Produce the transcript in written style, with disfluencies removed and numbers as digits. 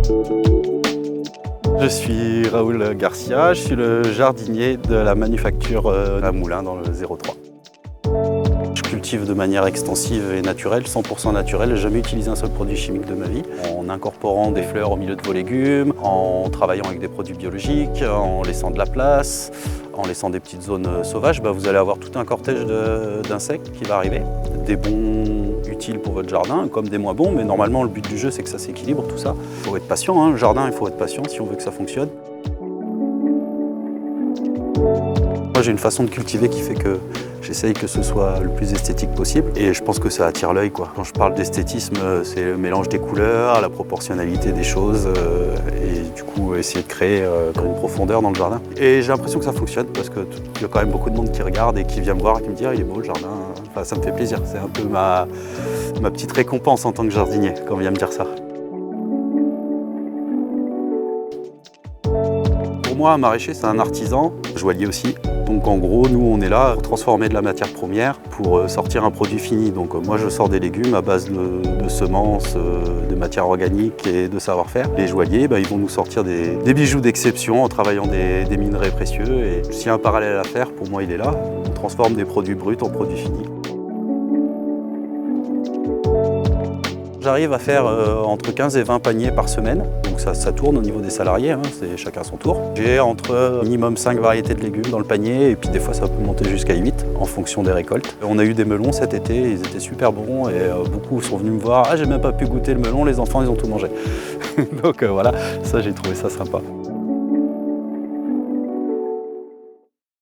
Je suis Raoul Garcia, je suis le jardinier de la manufacture à Moulins dans le 03. Je cultive de manière extensive et naturelle, 100% naturelle. Je n'ai jamais utilisé un seul produit chimique de ma vie. En incorporant des fleurs au milieu de vos légumes, en travaillant avec des produits biologiques, en laissant de la place, en laissant des petites zones sauvages, vous allez avoir tout un cortège d'insectes qui va arriver. Des bons utiles pour votre jardin, comme des moins bons, mais normalement le but du jeu c'est que ça s'équilibre tout ça. Il faut être patient, hein. Le jardin il faut être patient si on veut que ça fonctionne. Moi j'ai une façon de cultiver qui fait que j'essaye que ce soit le plus esthétique possible et je pense que ça attire l'œil, quoi. Quand je parle d'esthétisme, c'est le mélange des couleurs, la proportionnalité des choses et du coup essayer de créer une profondeur dans le jardin. Et j'ai l'impression que ça fonctionne parce qu'il y a quand même beaucoup de monde qui regarde et qui vient me voir et qui me dit « Ah, il est beau le jardin ». Enfin, ça me fait plaisir, c'est un peu ma petite récompense en tant que jardinier quand on vient me dire ça. Pour moi, un maraîcher, c'est un artisan, joaillier aussi. Donc en gros, nous, on est là pour transformer de la matière première pour sortir un produit fini. Donc moi, je sors des légumes à base de semences, de matière organique et de savoir-faire. Les joailliers, ils vont nous sortir des bijoux d'exception en travaillant des minerais précieux. Et s'il y a un parallèle à faire, pour moi, il est là. On transforme des produits bruts en produits finis. J'arrive à faire entre 15 et 20 paniers par semaine, donc ça tourne au niveau des salariés, hein, c'est chacun son tour. J'ai entre minimum 5 variétés de légumes dans le panier et puis des fois ça peut monter jusqu'à 8 en fonction des récoltes. On a eu des melons cet été, ils étaient super bons et beaucoup sont venus me voir « Ah, j'ai même pas pu goûter le melon, les enfants ils ont tout mangé ». Donc voilà, ça j'ai trouvé ça sympa.